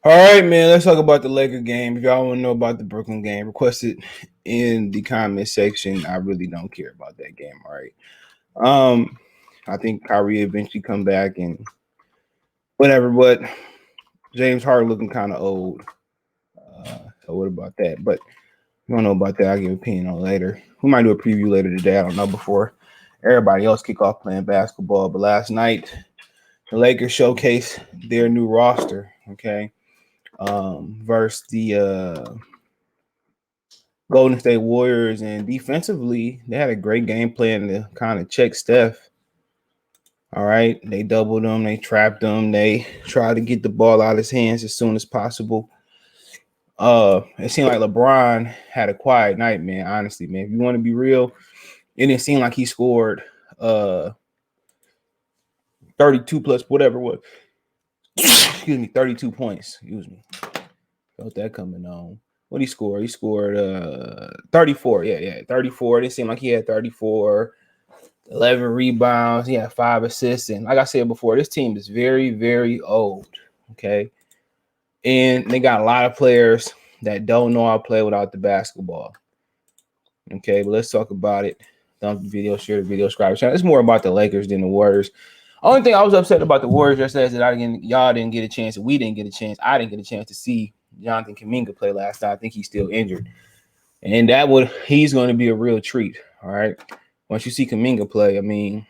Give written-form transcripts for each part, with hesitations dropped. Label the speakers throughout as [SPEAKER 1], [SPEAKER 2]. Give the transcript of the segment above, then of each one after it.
[SPEAKER 1] All right, man. Let's talk about the Laker game. If y'all want to know about the Brooklyn game, request it in the comment section. I really don't care about that game. All right. I think Kyrie eventually come back and whatever. But James Harden looking kind of old. So what about that? But if you don't know about that, I'll give an opinion on it later. We might do a preview later today. I don't know, before everybody else kick off playing basketball. But last night, the Lakers showcased their new roster. Okay. Versus the Golden State Warriors, and defensively, they had a great game plan to kind of check Steph. All right, they doubled him, they trapped him, they tried to get the ball out of his hands as soon as possible. It seemed like LeBron had a quiet night, man. Honestly, man, if you want to be real, it didn't seem like he scored 32 plus whatever it was. Excuse me, 32 points. Excuse me. Felt that coming on. What he scored? He scored 34. Yeah, 34. It didn't seem like he had 34. 11 rebounds. He had 5 assists. And like I said before, this team is very, very old. Okay. And they got a lot of players that don't know how to play without the basketball. Okay, but let's talk about it. Dump the video, share the video, subscribe to the channel. It's more about the Lakers than the Warriors. Only thing I was upset about the Warriors yesterday is that y'all didn't get a chance, we didn't get a chance. I didn't get a chance to see Jonathan Kuminga play last night. I think he's still injured. And he's going to be a real treat. All right. Once you see Kuminga play, I mean,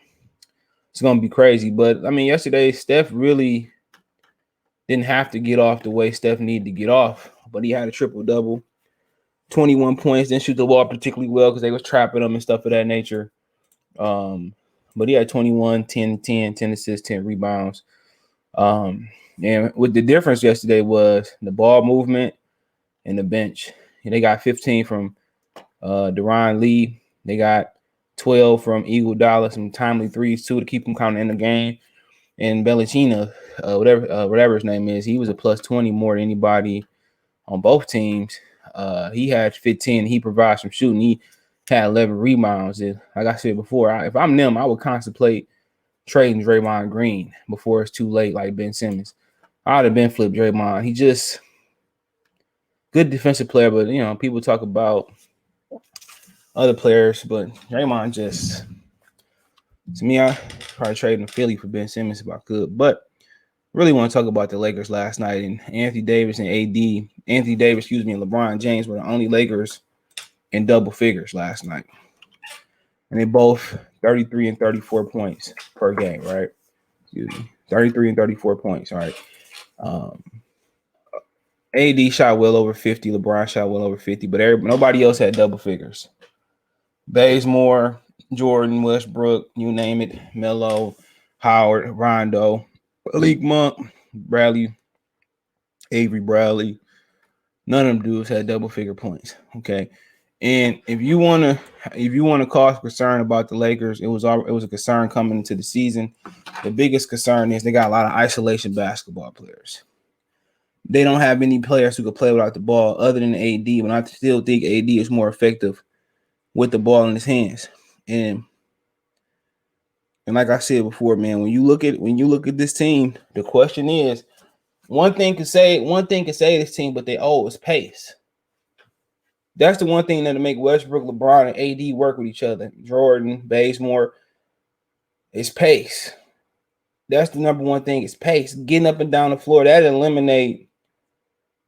[SPEAKER 1] it's going to be crazy. But I mean, yesterday, Steph really didn't have to get off the way Steph needed to get off. But he had a triple-double, 21 points, didn't shoot the ball particularly well because they was trapping him and stuff of that nature. But he had 21, 10, 10 assists, 10 rebounds. And what the difference yesterday was the ball movement and the bench. And they got 15 from Deron Lee. They got 12 from Iguodala, some timely threes too to keep him kind of in the game. And Bellacina, whatever his name is, he was a plus 20 more than anybody on both teams. He had 15. He provides some shooting. He had 11 rebounds. And like I said before, if I'm them, I would contemplate trading Draymond Green before it's too late, like Ben Simmons. I'd have been flipped Draymond. He just good defensive player, but people talk about other players, but Draymond just, to me, I probably trading Philly for Ben Simmons if I could. But really want to talk about the Lakers last night, and Anthony Davis, and LeBron James were the only Lakers in double figures last night. And they both 33 and 34 points per game, right? 33 and 34 points, all right. AD shot well over 50. LeBron shot well over 50, but nobody else had double figures. Bazemore, Jordan, Westbrook, you name it, Melo, Howard, Rondo, Malik Monk, Bradley, Avery Bradley. None of them dudes had double figure points. Okay. And if you want to cause concern about the Lakers, it was a concern coming into the season. The biggest concern is they got a lot of isolation basketball players. They don't have any players who could play without the ball other than AD, but I still think AD is more effective with the ball in his hands. And like I said before, man, when you look at this team, the question is, one thing can say this team, but they is pace. That's the one thing that'll make Westbrook, LeBron, and AD work with each other. Jordan, Bazemore, is pace. That's the number one thing, is pace. Getting up and down the floor, that would eliminate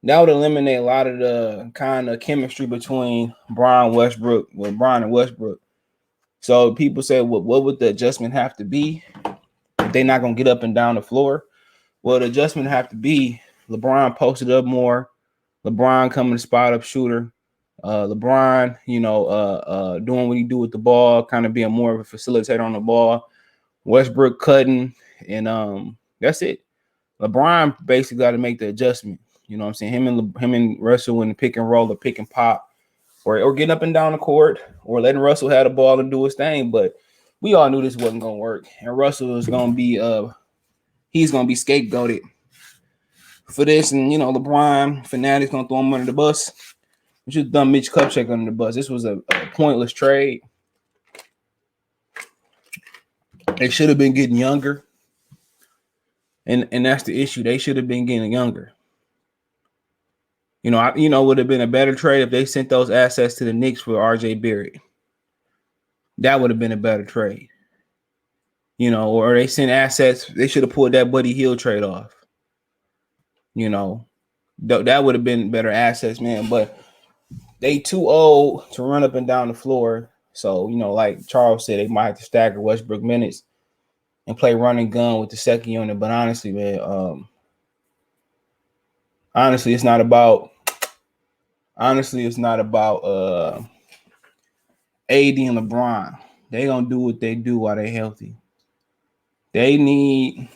[SPEAKER 1] a lot of the kind of chemistry between LeBron and Westbrook. So people say, well, what would the adjustment have to be if they're not going to get up and down the floor? Well, the adjustment have to be LeBron posted up more, LeBron coming to spot up shooter, LeBron, doing what he do with the ball, kind of being more of a facilitator on the ball, Westbrook cutting, and that's it. LeBron basically got to make the adjustment. You know what I'm saying? Him and Russell in the pick and roll or pick and pop, or getting up and down the court, or letting Russell have the ball and do his thing. But we all knew this wasn't going to work. And Russell is going to be he's going to be scapegoated for this. And, LeBron fanatics going to throw him under the bus. We should have done Mitch Kupchak under the bus. This was a pointless trade. They should have been getting younger. And that's the issue. They should have been getting younger. Would have been a better trade if they sent those assets to the Knicks for RJ Barrett. That would have been a better trade. Or they sent assets. They should have pulled that Buddy Hield trade off. That would have been better assets, man. But they too old to run up and down the floor. So, like Charles said, they might have to stagger Westbrook minutes and play run and gun with the second unit. But honestly, man, it's not about AD and LeBron. They gonna do what they do while they healthy. They need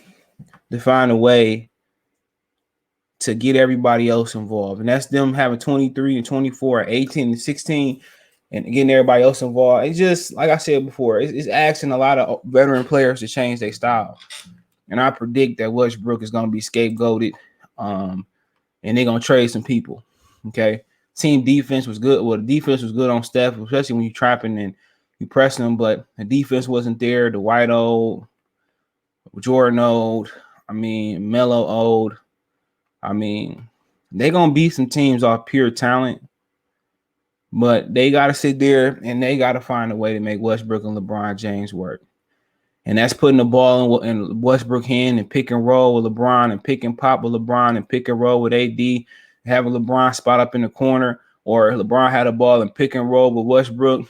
[SPEAKER 1] to find a way to get everybody else involved. And that's them having 23 and 24, 18 and 16, and getting everybody else involved. It's just, like I said before, it's asking a lot of veteran players to change their style. And I predict that Westbrook is going to be scapegoated, and they're going to trade some people, okay? Team defense was good. Well, the defense was good on Steph, especially when you're trapping and you pressing them, but the defense wasn't there. The White old, Jordan old, Melo old. They're going to beat some teams off pure talent, but they got to sit there and they got to find a way to make Westbrook and LeBron James work. And that's putting the ball in Westbrook's hand and pick and roll with LeBron and pick and pop with LeBron and pick and roll with AD, having LeBron spot up in the corner, or LeBron had a ball and pick and roll with Westbrook,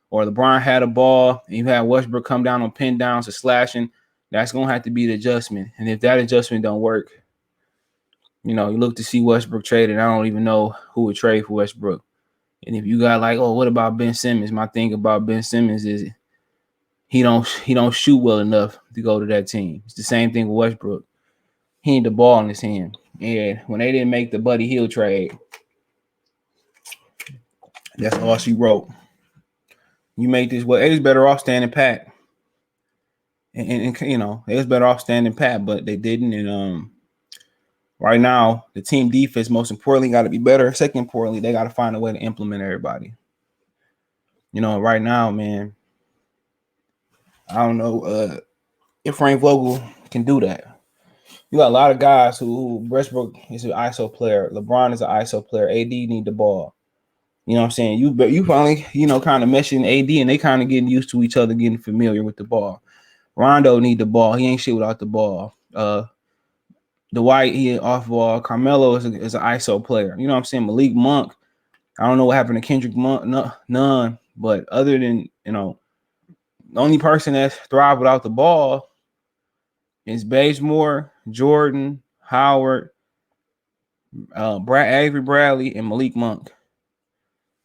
[SPEAKER 1] or LeBron had a ball and you had Westbrook come down on pin downs or slashing. That's going to have to be the adjustment. And if that adjustment don't work, you look to see Westbrook traded. I don't even know who would trade for Westbrook. And if you got what about Ben Simmons? My thing about Ben Simmons is he don't shoot well enough to go to that team. It's the same thing with Westbrook. He need the ball in his hand. And when they didn't make the Buddy Hield trade, that's all she wrote. You make this, it was better off standing pat. And it was better off standing pat, but they didn't. And right now, the team defense, most importantly, got to be better. Second importantly, they got to find a way to implement everybody. Right now, man, I don't know if Frank Vogel can do that. You got a lot of guys who Westbrook is an ISO player. LeBron is an ISO player. AD need the ball. You know what I'm saying? You finally, kind of meshing AD, and they kind of getting used to each other, getting familiar with the ball. Rondo need the ball. He ain't shit without the ball. Dwight, he off ball. Carmelo is an ISO player. You know what I'm saying? Malik Monk. I don't know what happened to Kendrick Monk. None. But other than, the only person that's thrived without the ball is Bazemore, Jordan, Howard, Avery Bradley, and Malik Monk.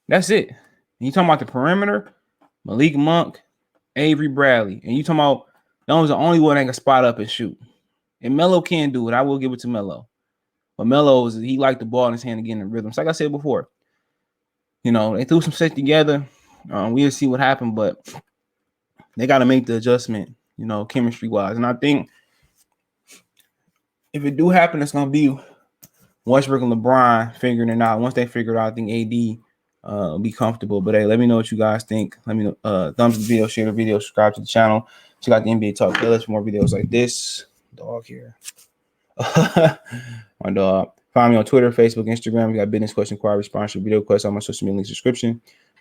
[SPEAKER 1] That's it. And you talking about the perimeter? Malik Monk, Avery Bradley. And you talking about that was the only one that can spot up and shoot. And Melo can do it. I will give it to Melo. But Melo, he liked the ball in his hand and getting in rhythm. So like I said before, they threw some shit together. We'll see what happened, but they got to make the adjustment, chemistry-wise. And I think if it do happen, it's going to be Westbrook and LeBron figuring it out. Once they figure it out, I think AD will be comfortable. But, hey, let me know what you guys think. Let me know. Thumbs up the video, share the video, subscribe to the channel. Check out the NBA Talk playlist for more videos like this. Dog here. My dog. Find me on Twitter, Facebook, Instagram. We got business question, inquiry, sponsorship, video requests on my social media links description.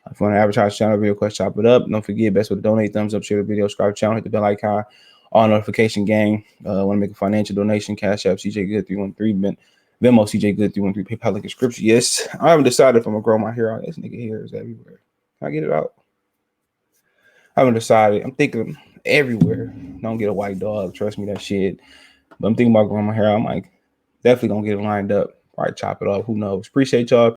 [SPEAKER 1] If you want to advertise the channel, video request, chop it up. Don't forget, best way to donate, thumbs up, share the video, subscribe to the channel, hit the bell icon, all notification gang. Want to make a financial donation, Cash App, CJ Good 313, Venmo, CJ Good 313, PayPal link description. Yes, I haven't decided if I'm gonna grow my hair out. This nigga hair is everywhere. Can I get it out? I haven't decided. I'm thinking everywhere. Don't get a white dog. Trust me, that shit. But I'm thinking about growing my hair out. I'm like, definitely gonna get it lined up. All right, chop it off. Who knows? Appreciate y'all.